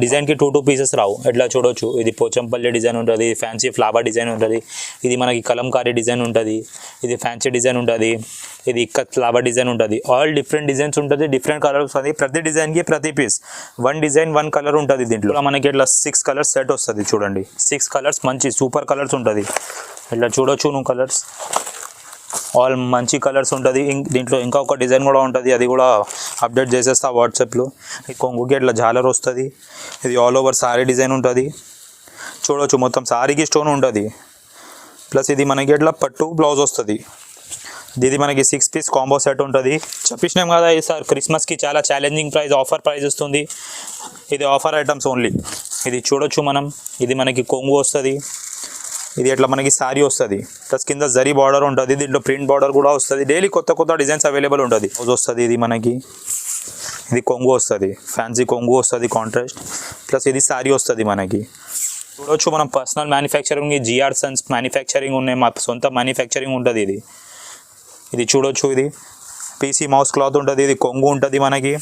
డిజైన్కి two pieces రావు. ఎట్లా చూడొచ్చు, ఇది పోచంపల్లి డిజైన్ ఉంటుంది, ఫ్యాన్సీ ఫ్లవర్ డిజైన్ ఉంటుంది, ఇది మనకి కలంకారీ డిజైన్ ఉంటుంది, ఇది ఫ్యాన్సీ డిజైన్ ఉంటుంది, ఇది ఇక్కత్ ఫ్లవర్ డిజైన్ ఉంటుంది. ఆల్ డిఫరెంట్ డిజైన్స్ ఉంటుంది, డిఫరెంట్ కలర్స్ వస్తుంది. ప్రతి డిజైన్కి ప్రతి piece one design one colour ఉంటుంది. దీంట్లో మనకి ఇట్లా 6 కలర్స్ సెట్ వస్తుంది. చూడండి 6 కలర్స్ మంచి సూపర్ కలర్స్ ఉంటుంది. ఇట్లా చూడొచ్చు నువ్వు కలర్స్ ఆల్ మంచి కలర్స్ ఉంటుంది. దీంట్లో ఇంకా ఒక డిజైన్ కూడా ఉంటుంది, అది కూడా అప్డేట్ చేసేస్తా వాట్సాప్లో. ఈ కొంగుకి ఇట్లా జాలర్ వస్తుంది. ఇది ఆల్ ఓవర్ సారీ డిజైన్ ఉంటుంది. చూడొచ్చు మొత్తం సారీకి స్టోన్ ఉంటుంది. ప్లస్ ఇది మనకి ఇట్లా పట్టు బ్లౌజ్ వస్తుంది. ఇది మనకి 6 పీస్ కాంబో సెట్ ఉంటుంది. చెప్పినాం కదా ఈసారి క్రిస్మస్కి చాలా ఛాలెంజింగ్ ప్రైస్, ఆఫర్ ప్రైస్ వస్తుంది. ఇది ఆఫర్ ఐటమ్స్ ఓన్లీ. ఇది చూడొచ్చు మనం, ఇది మనకి కొంగు వస్తుంది. ఇది ఎట్లా మనకి సారీ వస్తుంది, ప్లస్ కింద జరీ బార్డర్ ఉంటుంది. దీంట్లో ప్రింట్ బార్డర్ కూడా వస్తుంది. డైలీ కొత్త కొత్త డిజైన్స్ అవైలబుల్ ఉంటుంది. బ్లౌజ్ వస్తుంది. ఇది మనకి ఇది కొంగు వస్తుంది, ఫ్యాన్సీ కొంగు వస్తుంది కాంట్రాస్ట్. ప్లస్ ఇది సారీ వస్తుంది మనకి. చూడొచ్చు మనం personal manufacturing, GR Sons manufacturing ఉన్నాయి, మా సొంత మ్యానుఫ్యాక్చరింగ్ ఉంటుంది. ఇది చూడొచ్చు, ఇది పీసీ మౌస్ క్లాత్ ఉంటుంది. ఇది కొంగు ఉంటుంది మనకి.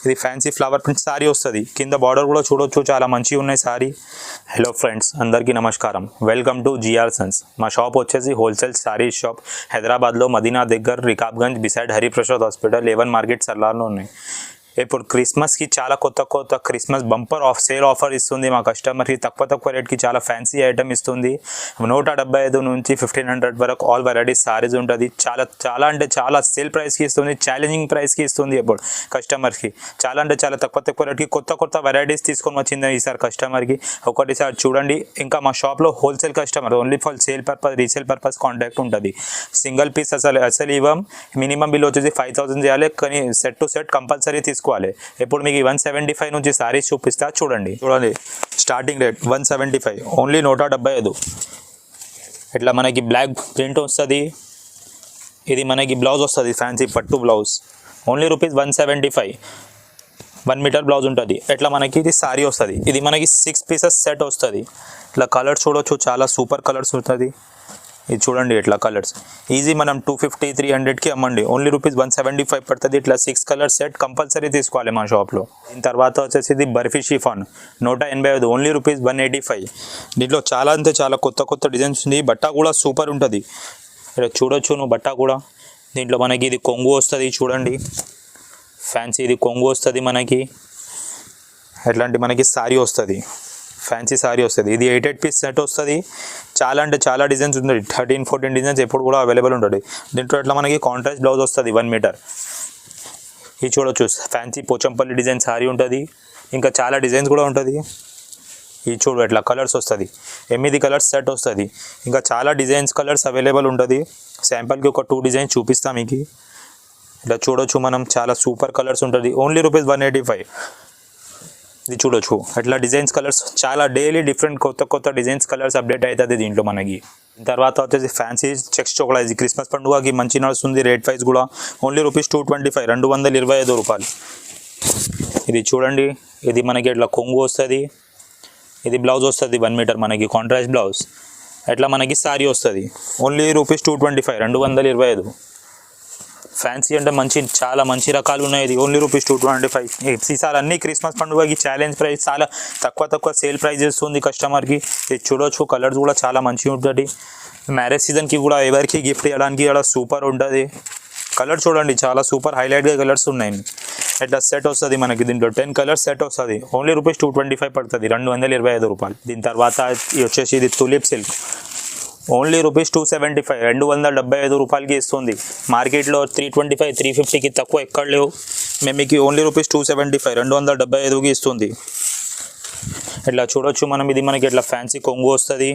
ఇది ఫ్యాన్సీ ఫ్లవర్ ప్రింట్ సారీ వస్తుంది. కింద బార్డర్ కూడా చూడొచ్చు, చాలా మంచిగా ఉన్నాయి సారీ. హలో ఫ్రెండ్స్, అందరికీ నమస్కారం. Welcome to GR sons. మా షాప్ వచ్చేసి హోల్సేల్ సారీ షాప్ హైదరాబాద్లో మదీనా దగ్గర Rikabganj beside Hariprasad hospital 11 market సర్లార్లో ఉన్నాయి. ఇప్పుడు క్రిస్మస్కి చాలా కొత్త క్రిస్మస్ బంపర్ సేల్ ఆఫర్ ఇస్తుంది మా కస్టమర్కి. తక్కువ రేట్కి చాలా ఫ్యాన్సీ ఐటమ్ ఇస్తుంది. 175 నుంచి 1500 వరకు ఆల్ వెరైటీస్ సారీస్ ఉంటుంది. చాలా అంటే చాలా సేల్ ప్రైస్కి ఇస్తుంది, ఛాలెంజింగ్ ప్రైస్కి ఇస్తుంది. ఇప్పుడు కస్టమర్కి చాలా అంటే చాలా తక్కువ రేట్కి కొత్త వెరైటీస్ తీసుకొని వచ్చింది ఈసారి కస్టమర్కి. ఒకటిసారి చూడండి. ఇంకా మా షాప్లో wholesale customer only for sale purpose, resale purpose contact ఉంటుంది. సింగిల్ పీస్ అసలు ఇవ్వం. మినిమం బిల్ వచ్చేసి 5000 చేయాలి, కానీ సెట్ టు సెట్ కంపల్సరీ తీసుకోవాలి. ఇప్పుడు మీకు 175 నుంచి సారీస్ చూపిస్తా. చూడండి స్టార్టింగ్ రేట్ 175, ఓన్లీ 175. ఇట్లా మనకి బ్లాక్ ప్రింట్ వస్తుంది. ఇది మనకి బ్లౌజ్ వస్తుంది, ఫ్యాన్సీ పట్టు blouse. Only rupees 175. 1 metre blouse ఉంటుంది. ఇట్లా మనకి ఇది సారీ వస్తుంది. ఇది మనకి 6 పీసెస్ సెట్ వస్తుంది. ఇట్లా కలర్స్ చూడొచ్చు, చాలా సూపర్ కలర్స్ ఉంటుంది. ఇది చూడండి ఇట్లా కలర్స్ ఈజీ మనం 250-300కి అమ్మండి. ఓన్లీ రూపీస్ 175 పడుతుంది. ఇట్లా 6 కలర్స్ సెట్ కంపల్సరీ తీసుకోవాలి మా షాప్లో. దీని తర్వాత వచ్చేసి ఇది బర్ఫీ షిఫాన్ 185, ఓన్లీ రూపీస్ 185. దీంట్లో చాలా అంటే చాలా కొత్త డిజైన్స్ ఉంది. బట్ట కూడా సూపర్ ఉంటుంది. ఇక్కడ చూడొచ్చు నువ్వు బట్ట కూడా. దీంట్లో మనకి ఇది కొంగు వస్తుంది. చూడండి ఫ్యాన్సీ ఇది కొంగు వస్తుంది మనకి. ఎట్లాంటి మనకి సారీ వస్తుంది, ఫ్యాన్సీ సారీ వస్తుంది. ఇది 8 పీస్ సెట్ వస్తుంది. చాలా అంటే చాలా డిజైన్స్ ఉంటుంది. 13-14 డిజైన్స్ ఎప్పుడు కూడా అవైలబుల్ ఉంటుంది. దీంట్లో ఇట్లా మనకి కాంట్రాస్ట్ బ్లౌజ్ వస్తుంది 1 మీటర్. ఇది చూడొచ్చు, ఫ్యాన్సీ పోచంపల్లి డిజైన్ సారీ ఉంటుంది. ఇంకా చాలా డిజైన్స్ కూడా ఉంటుంది. ఇది చూడు ఇట్లా కలర్స్ వస్తుంది. 8 కలర్స్ సెట్ వస్తుంది. ఇంకా చాలా డిజైన్స్ కలర్స్ అవైలబుల్ ఉంటుంది. శాంపుల్కి ఒక 2 డిజైన్స్ చూపిస్తాం మీకు. ఇట్లా చూడొచ్చు మనం, చాలా సూపర్ కలర్స్ ఉంటుంది. Only rupees 185. ఇది చూడొచ్చు అట్లా డిజైన్స్ కలర్స్ చాలా డైలీ డిఫరెంట్ కొత్త డిజైన్స్ కలర్స్ అప్డేట్ అవుతుంది దీంట్లో మనకి. తర్వాత వచ్చేసి ఫ్యాన్సీ చెక్స్ చోకలా. ఇది క్రిస్మస్ పండుగకి మంచి నడుస్తుంది. రేట్ ప్రైస్ కూడా ఓన్లీ రూపీస్ 225, 225 రూపాయలు. ఇది చూడండి, ఇది మనకి ఇట్లా కొంగు వస్తుంది. ఇది బ్లౌజ్ వస్తుంది 1 మీటర్ మనకి కాంట్రాస్ట్ బ్లౌజ్. అట్లా మనకి సారీ వస్తుంది. Only rupees 225, 225. ఫ్యాన్సీ అంటే చాలా మంచి రకాలు ఉన్నాయి. ఇది ఓన్లీ రూపీస్ 225. ఈసారి అన్ని క్రిస్మస్ పండుగకి ఛాలెంజ్ ప్రైస్, చాలా తక్కువ సేల్ ప్రైస్ ఇస్తుంది కస్టమర్కి. ఇది చూడొచ్చు, కలర్స్ కూడా చాలా మంచిగా ఉంటుంది. మ్యారేజ్ సీజన్కి కూడా ఎవరికి గిఫ్ట్ ఇవ్వడానికి కూడా సూపర్ ఉంటుంది. కలర్ చూడండి, చాలా సూపర్ హైలైట్గా కలర్స్ ఉన్నాయి. ఇట్లా సెట్ వస్తుంది మనకి. దీంట్లో 10 కలర్స్ సెట్ వస్తుంది. ఓన్లీ రూపీస్ 225 పడుతుంది, 225 రూపాయలు. దీని తర్వాత వచ్చేసి ఇది తులిప్ సిల్క్. ఓన్లీ రూపీస్ 275, 275 రూపాయలకి ఇస్తుంది. మార్కెట్లో 325, 350కి తక్కువ ఎక్కడ లేవు. మేము మీకు ఓన్లీ రూపీస్ 275, 275కి ఇస్తుంది. ఇట్లా చూడొచ్చు మనం. ఇది మనకి ఇట్లా ఫ్యాన్సీ కొంగు వస్తుంది.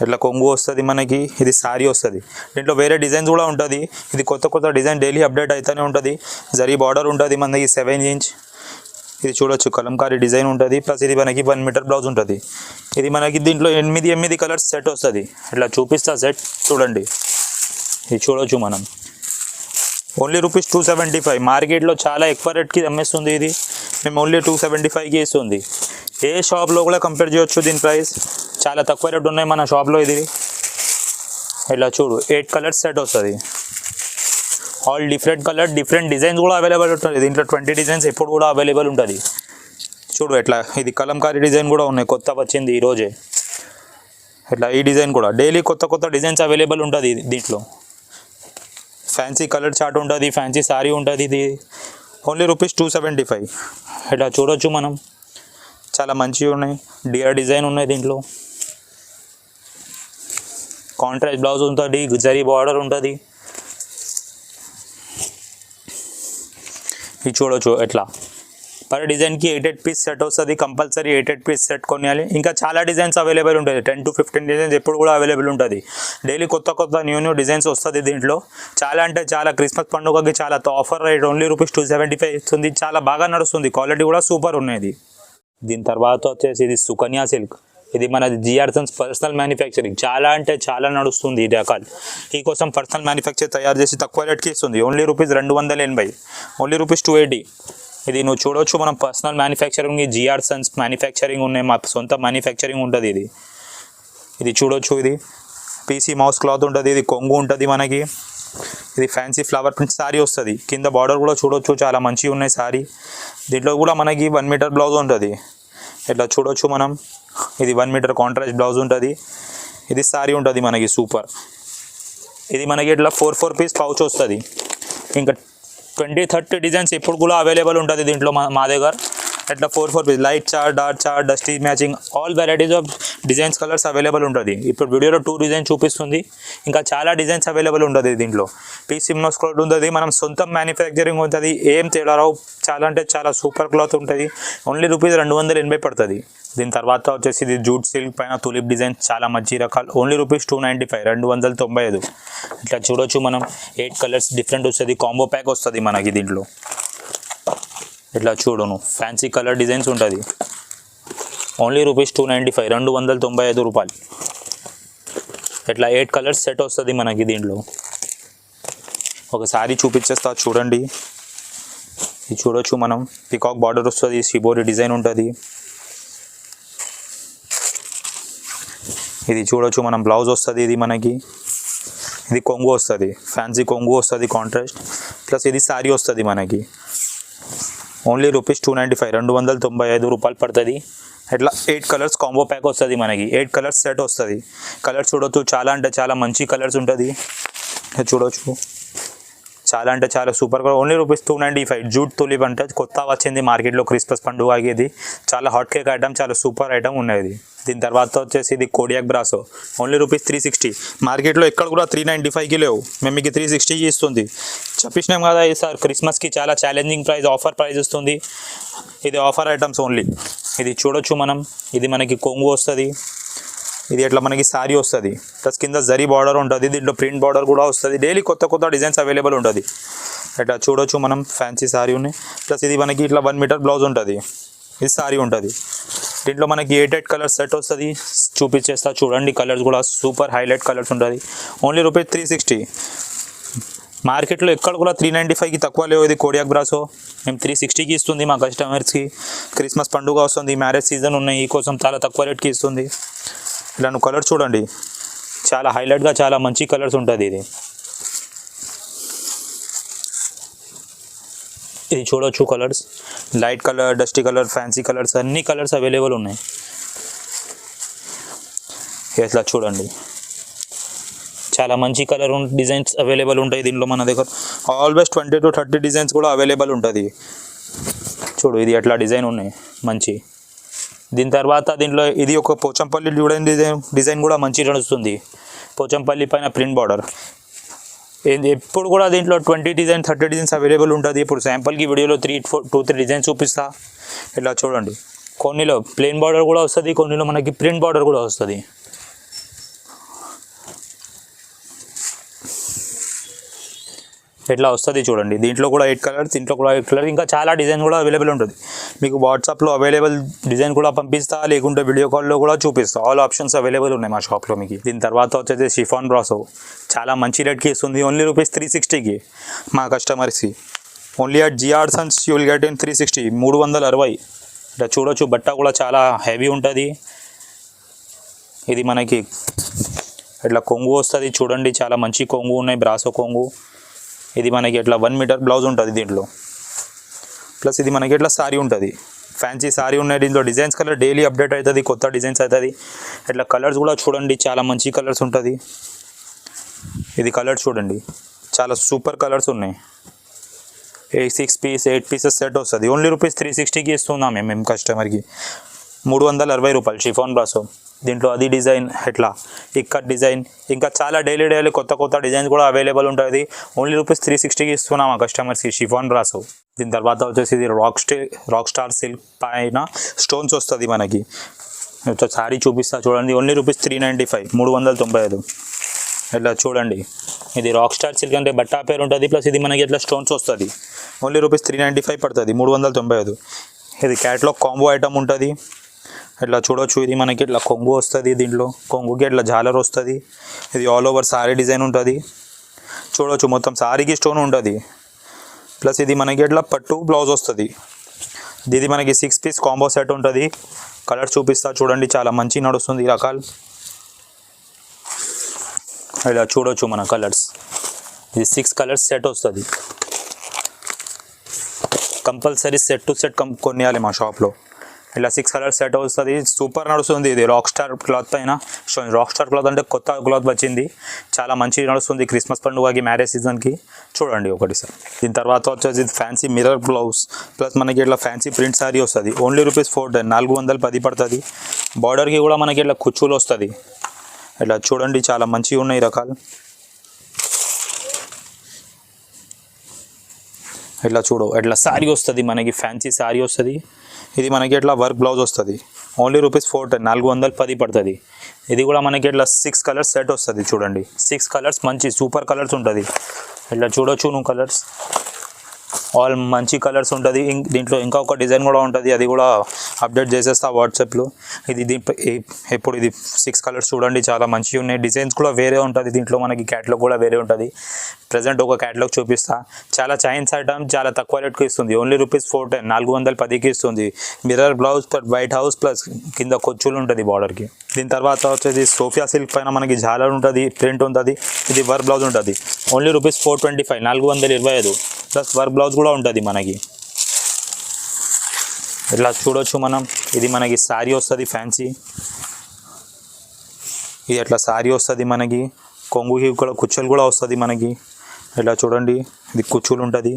ఇట్లా కొంగు వస్తుంది మనకి. ఇది సారీ వస్తుంది. దీంట్లో వేరే డిజైన్స్ కూడా ఉంటుంది. ఇది కొత్త డిజైన్ డైలీ అప్డేట్ అవుతూనే ఉంటుంది. జరీ బార్డర్ ఉంటుంది మనకి 7 ఇంచ్. ఇది చూడొచ్చు, కలంకారీ డిజైన్ ఉంటుంది. ప్లస్ ఇది మనకి 1 మీటర్ బ్లౌజ్ ఉంటుంది. ఇది మనకి దీంట్లో 8 కలర్స్ సెట్ వస్తుంది. ఇట్లా చూపిస్తా సెట్ చూడండి. ఇది చూడొచ్చు మనం. Only rupees 275. మార్కెట్లో చాలా ఎక్కువ రేట్కి అమ్మేస్తుంది. ఇది మేము ఓన్లీ 275కి ఇస్తుంది. ఏ షాప్లో కూడా కంపేర్ చేయొచ్చు. దీని ప్రైస్ చాలా తక్కువ రేట్ ఉన్నాయి మన షాప్లో. ఇది ఇట్లా చూడు, 8 కలర్స్ సెట్ వస్తుంది. All different colour different designs కూడా అవైలబుల్ ఉంటుంది దీంట్లో. 20 డిజైన్స్ ఎప్పుడు కూడా అవైలబుల్ ఉంటుంది. చూడు ఎట్లా ఇది కలంకారీ డిజైన్ కూడా ఉన్నాయి, కొత్త వచ్చింది ఈరోజే. ఇట్లా ఈ డిజైన్ కూడా డైలీ కొత్త కొత్త డిజైన్స్ అవైలబుల్ ఉంటుంది దీంట్లో. ఫ్యాన్సీ కలర్ చార్ట్ ఉంటుంది, ఫ్యాన్సీ సారీ ఉంటుంది. ఇది ఓన్లీ రూపీస్ 275. ఇట్లా చూడొచ్చు మనం, చాలా మంచిగా ఉన్నాయి. డియర్ డిజైన్ ఉన్నాయి దీంట్లో. కాంట్రాస్ట్ బ్లౌజ్ ఉంటుంది, జరీ బార్డర్ ఉంటుంది. ఇది చూడొచ్చు ఎట్లా పర్ డిజైన్కి 8 పీస్ సెట్ వస్తుంది. కంపల్సరీ 8 పీస్ సెట్ కొనియాలి. ఇంకా చాలా డిజైన్స్ అవైలబుల్ ఉంటుంది, 10 to 15 డిజైన్స్ ఎప్పుడు కూడా అవైలబుల్ ఉంటుంది. డైలీ కొత్త కొత్త న్యూ డిజైన్స్ వస్తుంది దీంట్లో. చాలా అంటే చాలా క్రిస్మస్ పండుగకి చాలా ఆఫర్ రేట్ ఓన్లీ రూపీస్ 275 ఇస్తుంది. చాలా బాగా నడుస్తుంది, క్వాలిటీ కూడా సూపర్ ఉన్నది. దీని తర్వాత వచ్చేసి ఇది సుకన్య సిల్క్. ఇది మన జిఆర్ సన్స్ పర్సనల్ మ్యానుఫ్యాక్చరింగ్. చాలా అంటే చాలా నడుస్తుంది ఈ రకాలు. ఈ కోసం పర్సనల్ మ్యానుఫ్యాక్చర్ తయారు చేసి తక్కువ రేట్కి ఇస్తుంది. Only rupees 280, only rupees 280. ఇది నువ్వు చూడవచ్చు, మనం personal manufacturing GR Sons manufacturing ఉన్నాయి, మా సొంత మ్యానుఫ్యాక్చరింగ్ ఉంటుంది. ఇది చూడవచ్చు, ఇది పీసీ మౌస్ క్లాత్ ఉంటుంది. ఇది కొంగు ఉంటుంది మనకి. ఇది ఫ్యాన్సీ ఫ్లవర్ ప్రింట్ సారీ వస్తుంది. కింద బార్డర్ కూడా చూడవచ్చు, చాలా మంచిగా ఉన్నాయి సారీ. దీంట్లో కూడా మనకి 1 మీటర్ బ్లౌజ్ ఉంటుంది. ఇట్లా చూడవచ్చు మనం, ఇది 1 మీటర్ కాంట్రాస్ట్ బ్లౌజ్ ఉంటుంది. ఇది సారీ ఉంటుంది మనకి సూపర్. ఇది మనకి ఇట్లా 4 పీస్ పౌచ్ వస్తుంది. ఇంకా 20-30 డిజైన్స్ ఎప్పుడు కూడా అవైలబుల్ ఉంటుంది దీంట్లో మా దగ్గర. ఇట్లా 4 piece light chart, dark chart, dusty matching, all varieties of designs colours available ఉంటుంది. ఇప్పుడు వీడియోలో 2 డిజైన్ చూపిస్తుంది, ఇంకా చాలా డిజైన్స్ అవైలబుల్ ఉంటుంది దీంట్లో. పీసీ మౌస్ క్లాత్ ఉంటుంది, మనం సొంత మ్యానుఫ్యాక్చరింగ్ ఉంటుంది. ఏం తేడా రావు, చాలా అంటే చాలా సూపర్ క్లాత్ ఉంటుంది. ఓన్లీ రూపీస్ 280 పడుతుంది. దీని తర్వాత వచ్చేసి ఇది జూట్ సిల్క్ పైన తులిప్ డిజైన్, చాలా మంచి రకాలు. Only rupees 295, 295. ఇట్లా చూడొచ్చు మనం, 8 కలర్స్ డిఫరెంట్ వస్తుంది. కాంబో ప్యాక్ వస్తుంది మనకి దీంట్లో. ఇట్లా చూడను, ఫ్యాన్సీ కలర్ డిజైన్స్ ఉంటుంది. ఓన్లీ రూపీస్ 295, 295 రూపాయలు. ఇట్లా 8 కలర్స్ సెట్ వస్తుంది మనకి దీంట్లో. ఒకసారి చూపించేస్తా చూడండి. ఇది చూడొచ్చు మనం, పికాక్ బార్డర్ వస్తుంది, షిబోరి డిజైన్ ఉంటుంది. ఇది చూడొచ్చు మనం, బ్లౌజ్ వస్తుంది ఇది మనకి. ఇది కొంగు వస్తుంది, ఫ్యాన్సీ కొంగు వస్తుంది కాంట్రాస్ట్. ప్లస్ ఇది సారీ వస్తుంది మనకి. ఓన్లీ రూపీస్ 295, 295 రూపాయలు పడుతుంది. ఇట్లా 8 కలర్స్ కాంబో ప్యాక్ వస్తుంది మనకి. 8 కలర్స్ సెట్ వస్తుంది. కలర్స్ చూడొచ్చు, చాలా అంటే చాలా మంచి కలర్స్ ఉంటుంది. చూడొచ్చు, చాలా అంటే చాలా super colour. Only rupees 295. Jute tulip అంటే కొత్త వచ్చింది మార్కెట్లో క్రిస్మస్ పండుగకి. ఇది చాలా హాట్ కేక్ ఐటమ్, చాలా సూపర్ ఐటమ్ ఉన్నది. దీని తర్వాత వచ్చేసి ఇది కోడియాక్ బ్రాసో. Only rupees 360. మార్కెట్లో ఎక్కడ కూడా 395కి లేవు, మేము మీకు 360కి ఇస్తుంది. చెప్పినాం కదా ఈసారి క్రిస్మస్కి చాలా ఛాలెంజింగ్ ప్రైస్, ఆఫర్ ప్రైస్ ఇస్తుంది. ఇది ఆఫర్ ఐటమ్స్ ఓన్లీ. ఇది చూడొచ్చు మనం, ఇది మనకి కొంగు వస్తుంది. ఇది ఎట్లా మనకి సారీ వస్తుంది, ప్లస్ కింద జరీ బార్డర్ ఉంటుంది. దీంట్లో ప్రింట్ బార్డర్ కూడా వస్తుంది. డైలీ కొత్త కొత్త డిజైన్స్ అవైలబుల్ ఉంటుంది. ఇట్లా చూడొచ్చు మనం, ఫ్యాన్సీ సారీ ఉన్నాయి. ప్లస్ ఇది మనకి ఇట్లా 1 మీటర్ బ్లౌజ్ ఉంటుంది. ఇది సారీ ఉంటుంది. దీంట్లో మనకి 8 కలర్స్ సెట్ వస్తుంది. చూపించేస్తా చూడండి, కలర్స్ కూడా సూపర్ హైలైట్ కలర్స్ ఉంటుంది. Only rupees 360. మార్కెట్లో ఎక్కడ కూడా 395కి తక్కువ లేవు. ఇది కోడియాక్ బ్రాసో మేము 360కి ఇస్తుంది మా కస్టమర్స్కి. క్రిస్మస్ పండుగ వస్తుంది, మ్యారేజ్ సీజన్ ఉన్నాయి, ఈ కోసం చాలా తక్కువ రేట్కి ఇస్తుంది. ఇలా నువ్వు కలర్ చూడండి, చాలా హైలైట్గా చాలా మంచి కలర్స్ ఉంటుంది. ఇది చూడొచ్చు colours, light colour, dusty colour, fancy colours, అన్ని కలర్స్ అవైలబుల్ ఉన్నాయి. ఇట్లా చూడండి, చాలా మంచి కలర్ డిజైన్స్ అవైలబుల్ ఉంటాయి దీంట్లో మన దగ్గర. ఆల్వేస్ 20 to 30 డిజైన్స్ కూడా అవైలబుల్ ఉంటుంది. చూడు, ఇది ఎట్లా డిజైన్ ఉన్నాయి మంచి. దీని తర్వాత దీంట్లో ఇది ఒక పోచంపల్లి చూడండి, డిజైన్ కూడా మంచి నడుస్తుంది. పోచంపల్లి పైన ప్రింట్ బార్డర్. ఎప్పుడు కూడా దీంట్లో 20 డిజైన్ 30 డిజైన్స్ అవైలబుల్ ఉంటుంది. ఇప్పుడు శాంపుల్కి వీడియోలో 2-3 డిజైన్స్ చూపిస్తా. ఇట్లా చూడండి, కొన్నిలో ప్లెయిన్ బార్డర్ కూడా వస్తుంది, కొన్నిలో మనకి ప్రింట్ బార్డర్ కూడా వస్తుంది. ఇట్లా వస్తుంది చూడండి. దీంట్లో కూడా 8 కలర్స్, దీంట్లో కూడా 8 కలర్, ఇంకా చాలా డిజైన్ కూడా అవైలబుల్ ఉంటుంది. మీకు వాట్సాప్లో అవైలబుల్ డిజైన్ కూడా పంపిస్తా, లేకుంటే వీడియో కాల్లో కూడా చూపిస్తా. ఆల్ ఆప్షన్స్ అవైలబుల్ ఉన్నాయి మా షాప్లో మీకు. దీని తర్వాత వచ్చేసి షిఫాన్ బ్రాసో, చాలా మంచి రేట్కి ఇస్తుంది. ఓన్లీ రూపీస్ 360కి మా కస్టమర్స్కి. Only at GR Sons you will get in 360, 360. ఇట్లా చూడొచ్చు, బట్ట కూడా చాలా హెవీ ఉంటుంది. ఇది మనకి ఇట్లా కొంగు వస్తుంది చూడండి, చాలా మంచి కొంగు ఉన్నాయి, బ్రాసో కొంగు. ఇది మనకి ఇట్లా 1 మీటర్ బ్లౌజ్ ఉంటుంది దీంట్లో. ప్లస్ ఇది మనకి ఇట్లా సారీ ఉంటుంది, ఫ్యాన్సీ సారీ ఉన్నాయి. దీంట్లో డిజైన్స్ కలర్ డైలీ అప్డేట్ అవుతుంది, కొత్త డిజైన్స్ అవుతుంది. ఇట్లా కలర్స్ కూడా చూడండి, చాలా మంచి కలర్స్ ఉంటుంది. ఇది కలర్ చూడండి, చాలా సూపర్ కలర్స్ ఉన్నాయి. 6 పీస్ 8 పీసెస్ సెట్ వస్తుంది. ఓన్లీ ₹360కి ఇస్తున్నాం మేము కస్టమర్కి. 360 రూపాయలు షిఫాన్ బ్రాసో. దీంట్లో అది డిజైన్ ఇట్లా ఇక్కత్ డిజైన్, ఇంకా చాలా డైలీ కొత్త డిజైన్స్ కూడా అవైలబుల్ ఉంటుంది. ఓన్లీ ₹360కి ఇస్తున్నాం ఆ కస్టమర్స్కి షిఫాన్ బ్రాసో. దీని తర్వాత వచ్చేసి ఇది రాక్ స్టార్ సిల్క్ పైన స్టోన్స్ వస్తుంది మనకి. సారీ చూపిస్తా చూడండి, ఓన్లీ ₹395, 395. ఇట్లా చూడండి, ఇది రాక్ స్టార్ సిల్క్ అంటే బట్టా పేరు ఉంటుంది, ప్లస్ ఇది మనకి ఇట్లా స్టోన్స్ వస్తుంది. ఓన్లీ ₹395 పడుతుంది, 395. ఇది క్యాట్లాగ్ కాంబో ఐటమ్ ఉంటుంది. ఇట్లా చూడవచ్చు, ఇది మనకి ఇట్లా కొంగు వస్తుంది, దీంట్లో కొంగుకి ఇట్లా జాలర్ వస్తుంది. ఇది ఆల్ ఓవర్ సారీ డిజైన్ ఉంటుంది. చూడవచ్చు మొత్తం సారీకి స్టోన్ ఉంటుంది. ప్లస్ ఇది మనకి ఇట్లా పట్టు బ్లౌజ్ వస్తుంది. ఇది మనకి 6 పీస్ కాంబో సెట్ ఉంటుంది. కలర్ చూపిస్తా చూడండి, చాలా మంచి నడుస్తుంది ఈ రకాలు. ఇలా చూడవచ్చు మన కలర్స్, ఇది 6 కలర్స్ సెట్ వస్తుంది. కంపల్సరీ సెట్ టు సెట్ కొనియాలి మా షాప్లో. ఇలా 6 కలర్స్ సెట్ వస్తుంది, సూపర్ నడుస్తుంది. ఇది రాక్ స్టార్ క్లాత్ పైన, రాక్ స్టార్ క్లాత్ అంటే కొత్త క్లాత్ వచ్చింది, చాలా మంచి నడుస్తుంది క్రిస్మస్ పండుగకి, మ్యారేజ్ సీజన్కి. చూడండి ఒకటి సార్. దీని తర్వాత వచ్చేసి ఫ్యాన్సీ మిర్రర్ బ్లౌజ్, ప్లస్ మనకి ఇట్లా ఫ్యాన్సీ ప్రింట్ సారీ వస్తుంది. ఓన్లీ ₹410, 410 పడుతుంది. బార్డర్కి కూడా మనకి ఇట్లా కుచ్చులు వస్తుంది. ఇట్లా చూడండి, చాలా మంచిగా ఉన్నాయి రకాలు. ఇట్లా ఇట్లా సారీ వస్తుంది మనకి, ఫ్యాన్సీ సారీ వస్తుంది. ఇది మనకి ఇట్లా వర్క్ బ్లౌజ్ వస్తుంది. ఓన్లీ ₹410, 410 పడుతుంది. ఇది కూడా మనకి ఇట్లా 6 కలర్స్ సెట్ వస్తుంది. చూడండి 6 కలర్స్ మంచి సూపర్ కలర్స్ ఉంటుంది. ఇట్లా చూడొచ్చు నువ్వు కలర్స్, ఆల్ మంచి కలర్స్ ఉంటుంది. దీంట్లో ఇంకా ఒక డిజైన్ కూడా ఉంటుంది, అది కూడా అప్డేట్ చేసేస్తా వాట్సాప్లో. ఇది ఇప్పుడు ఇది 6 కలర్స్ చూడండి, చాలా మంచిగా ఉన్నాయి. డిజైన్స్ కూడా వేరే ఉంటుంది దీంట్లో, మనకి క్యాటలాగ్ కూడా వేరే ఉంటుంది. ప్రజెంట్ ఒక క్యాటలాగ్ చూపిస్తా. చాలా చైన్స్ ఐటమ్ చాలా తక్కువ రేట్కి ఇస్తుంది. ఓన్లీ ₹410, 410కి ఇస్తుంది. Mirror blouse white house plus కింద కొచ్చులు ఉంటుంది బార్డర్కి. దీని తర్వాత వచ్చేసి సోఫియా సిల్క్ పైన మనకి జాలర్ ఉంటుంది, ప్రింట్ ఉంటుంది. ఇది వర్క్ బ్లౌజ్ ఉంటుంది. ఓన్లీ ₹425, 425 ప్లస్ వర్క్ బ్లౌజ్ కూడా ఉంటుంది మనకి. ఇట్లా చూడొచ్చు మనం, ఇది మనకి శారీ వస్తుంది ఫ్యాన్సీ. ఇది అట్లా శారీ వస్తుంది మనకి, కొంగుకి కూడా కుచ్చులు కూడా వస్తుంది మనకి. ఇట్లా చూడండి, ఇది కుచ్చులు ఉంటుంది.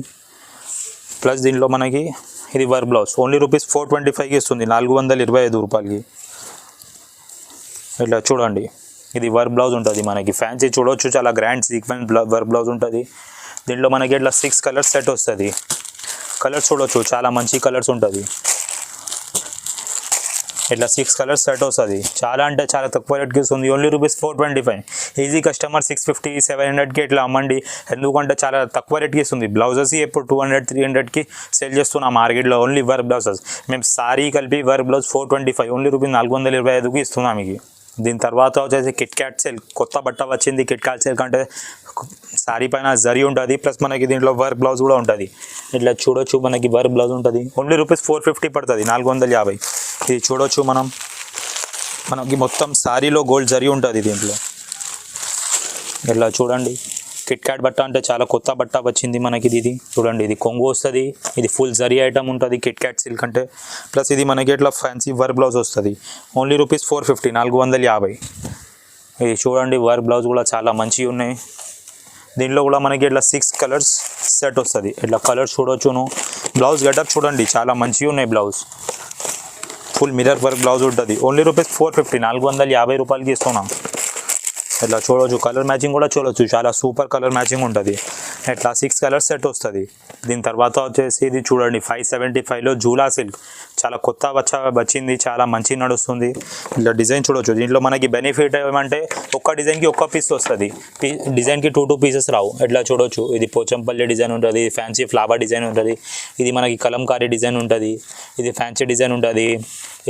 ప్లస్ దీంట్లో మనకి ఇది వర్క్ బ్లౌజ్. ఓన్లీ ₹425కి ఇస్తుంది, 425 రూపాయలకి. ఇట్లా చూడండి, ఇది వర్క్ బ్లౌజ్ ఉంటుంది మనకి. ఫ్యాన్సీ చూడవచ్చు, చాలా గ్రాండ్ సీక్వెన్స్ వర్క్ బ్లౌజ్ ఉంటుంది. దీంట్లో మనకి ఇట్లా 6 కలర్స్ సెట్ వస్తుంది. కలర్స్ చూడవచ్చు, చాలా మంచి కలర్స్ ఉంటుంది. ఇట్లా 6 కలర్స్ సెట్ వస్తుంది. చాలా అంటే చాలా తక్కువ రేట్కి ఇస్తుంది. ఓన్లీ ₹425. ఈజీ కస్టమర్ 650, 700కి ఇట్లా అమ్మండి, ఎందుకంటే చాలా తక్కువ రేట్కి ఇస్తుంది. బ్లౌజెస్ ఎప్పుడు 200, 300కి సేల్ చేస్తున్నాం మార్కెట్లో. ఓన్లీ వర్క్ బ్లౌజెస్ మేము సారీ కలిపి వర్క్ బ్లౌజ్ 425, ఓన్లీ ₹425కి ఇస్తున్నాం మీకు. దీని తర్వాత వచ్చేసి కిట్ క్యాట్ సిల్క్ కొత్త బట్ట వచ్చింది. కిట్ క్యాట్ సిల్క్ అంటే సారీ పైన జరీ ఉంటుంది, ప్లస్ మనకి దీంట్లో వర్క్ బ్లౌజ్ కూడా ఉంటుంది. ఇట్లా చూడొచ్చు, మనకి వర్క్ బ్లౌజ్ ఉంటుంది. ఓన్లీ ₹450 పడుతుంది, 450. ఇది చూడొచ్చు మనకి మొత్తం సారీలో గోల్డ్ జరీ ఉంటుంది దీంట్లో. ఇట్లా చూడండి, కిట్ క్యాట్ బట్ట అంటే చాలా కొత్త బట్ట వచ్చింది మనకి. ఇది చూడండి, ఇది కొంగు వస్తుంది. ఇది ఫుల్ జరీ ఐటమ్ ఉంటుంది కిట్ క్యాట్ సిల్క్ అంటే. ప్లస్ ఇది మనకి ఇట్లా ఫ్యాన్సీ వర్క్ బ్లౌజ్ వస్తుంది. ఓన్లీ ₹450, 450. ఇది చూడండి, వర్క్ బ్లౌజ్ కూడా చాలా మంచిగా ఉన్నాయి. దీంట్లో కూడా మనకి ఇట్లా 6 కలర్స్ సెట్ వస్తుంది. ఇట్లా కలర్స్ చూడొచ్చును. బ్లౌజ్ గెటప్ చూడండి, చాలా మంచిగా ఉన్నాయి. Blouse full mirror work blouse ఉంటుంది. ఓన్లీ ₹450, 450 రూపాయలకి ఇస్తున్నాం. ఇట్లా చూడవచ్చు, కలర్ మ్యాచింగ్ కూడా చూడవచ్చు, చాలా సూపర్ కలర్ మ్యాచింగ్ ఉంటుంది. ఇట్లా 6 కలర్స్ సెట్ వస్తుంది. దీని తర్వాత వచ్చేసి ఇది చూడండి, 575లో జూలా సిల్క్, చాలా కొత్త వచ్చింది, చాలా మంచి నడుస్తుంది. ఇట్లా డిజైన్ చూడవచ్చు. దీంట్లో మనకి బెనిఫిట్ ఏమంటే ఒక్క డిజైన్కి ఒక్క పీస్ వస్తుంది, డిజైన్కి 2 పీసెస్ రావు. ఇట్లా చూడవచ్చు, ఇది పోచంపల్లి డిజైన్ ఉంటుంది, ఫ్యాన్సీ ఫ్లవర్ డిజైన్ ఉంటుంది, ఇది మనకి కలంకారీ డిజైన్ ఉంటుంది, ఇది ఫ్యాన్సీ డిజైన్ ఉంటుంది,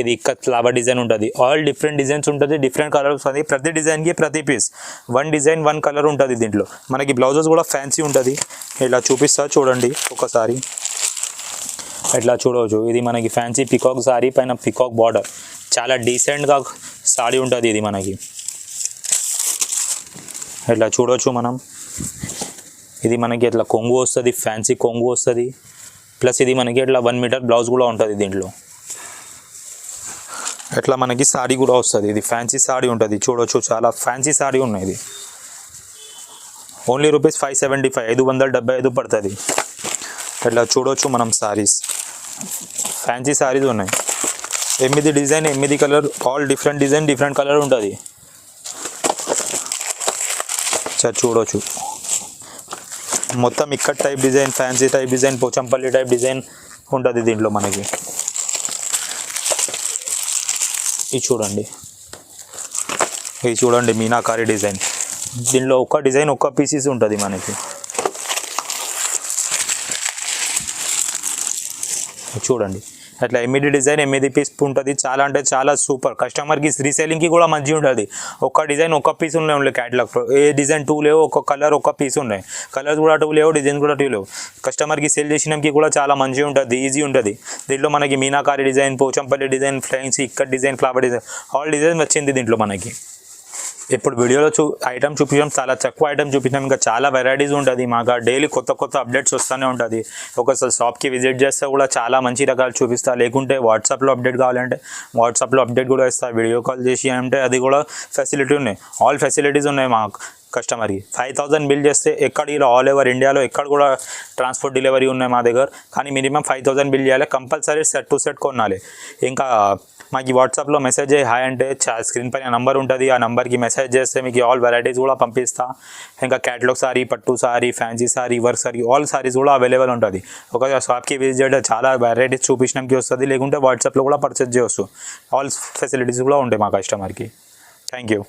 ఇది ఇక్కత్ ఫ్లవర్ డిజైన్ ఉంటుంది. ఆల్ డిఫరెంట్ డిజైన్స్ ఉంటుంది, డిఫరెంట్ కలర్స్ ఉంటుంది. ప్రతి డిజైన్కి ప్రతి పీస్ 1 డిజైన్ 1 కలర్ ఉంటుంది. దీంట్లో మనకి బ్లౌజెస్ కూడా ఫ్యాన్సీ ఉంటుంది. ఇలా చూపిస్తా చూడండి ఒకసారి. ఇట్లా చూడవచ్చు, ఇది మనకి ఫ్యాన్సీ పికాక్ సారీ పైన పికాక్ బార్డర్, చాలా డీసెంట్గా సారీ ఉంటుంది ఇది మనకి. ఇట్లా చూడవచ్చు మనం. ఇది మనకి ఇట్లా కొంగు వస్తుంది, ఫ్యాన్సీ కొంగు వస్తుంది. ప్లస్ ఇది మనకి ఇట్లా 1 మీటర్ బ్లౌజ్ కూడా ఉంటుంది దీంట్లో. ఇట్లా మనకి సాడీ కూడా వస్తుంది. ఇది ఫ్యాన్సీ సాడీ ఉంటుంది, చూడొచ్చు చాలా ఫ్యాన్సీ సాడీ ఉన్నాయి. ఇది ఓన్లీ రూపీస్ 575, 575 పడుతుంది. ఇట్లా చూడొచ్చు మనం సారీస్, ఫ్యాన్సీ సారీస్ ఉన్నాయి. 8 design, 8 colour, all different design, different colour ఉంటుంది. చూడొచ్చు మొత్తం ఇక్కడ type design, fancy type design, Pochampally type design ఉంటుంది దీంట్లో మనకి. ఇది చూడండి, ఇది చూడండి మీనాకారి డిజైన్. దీనిలో ఒక్క డిజైన్ ఒక్క పీసెస్ ఉంటుంది మనకి. చూడండి అట్లా 8 డిజైన్ 8 పీస్ ఉంటుంది. చాలా అంటే చాలా సూపర్. కస్టమర్కి రీసేలింగ్కి కూడా మంచిగా ఉంటుంది. ఒక్క డిజైన్ ఒక్క పీస్ ఉన్నాయి క్యాటలాగ్లో. ఏ డిజైన్ 2 లేవు, ఒక్క కలర్ ఒక్క పీస్ ఉన్నాయి. కలర్స్ కూడా 2 లేవు, డిజైన్ కూడా 2 లేవు. కస్టమర్కి సేల్ చేసినానికి కూడా చాలా మంచిగా ఉంటుంది, ఈజీ ఉంటుంది. దీంట్లో మనకి మీనాకారి డిజైన్, పోచంపల్లి డిజైన్, ఫ్లైన్స్, ఇక్కడ design, flower design, all design వచ్చింది దీంట్లో మనకి. ఇప్పుడు వీడియోలో ఐటమ్ చూపించాం, చాలా తక్కువ ఐటమ్ చూపించాం. ఇంకా చాలా వెరైటీస్ ఉంటుంది మాకు. డైలీ కొత్త కొత్త అప్డేట్స్ వస్తూనే ఉంటుంది. ఒకసారి షాప్కి విజిట్ చేస్తే కూడా చాలా మంచి రకాలు చూపిస్తా. లేకుంటే వాట్సాప్లో అప్డేట్ కావాలంటే వాట్సాప్లో అప్డేట్ కూడా ఇస్తా. వీడియో కాల్ చేసి అంటే అది కూడా ఫెసిలిటీ ఉన్నాయి. ఆల్ ఫెసిలిటీస్ ఉన్నాయి మా కస్టమర్కి. 5000 బిల్ చేస్తే ఎక్కడ ఇలా ఆల్ ఓవర్ ఇండియాలో ఎక్కడ కూడా ట్రాన్స్పోర్ట్ డెలివరీ ఉన్నాయి మా దగ్గర. కానీ మినిమం 5000 బిల్ చేయాలి. కంపల్సరీ సెట్ టు సెట్ కొనాలి. ఇంకా మాకు వాట్సాప్లో మెసేజ్ చేయి, హాయ్ అంటే స్క్రీన్ పైన నెంబర్ ఉంటుంది. ఆ నెంబర్కి మెసేజ్ చేస్తే మీకు ఆల్ వెరైటీస్ కూడా పంపిస్తా. ఇంకా క్యాటలాగ్ సారీ, పట్టు sorry, fancy sorry, work sorry, all saris కూడా అవైలబుల్ ఉంటుంది. ఒక షాప్కి విజిట్ చేస్తే చాలా వెరైటీస్ చూపించడానికి వస్తుంది. లేకుంటే వాట్సాప్లో కూడా పర్చేజ్ చేయవచ్చు. ఆల్ ఫెసిలిటీస్ కూడా ఉంటాయి మా కస్టమర్కి. Thank you.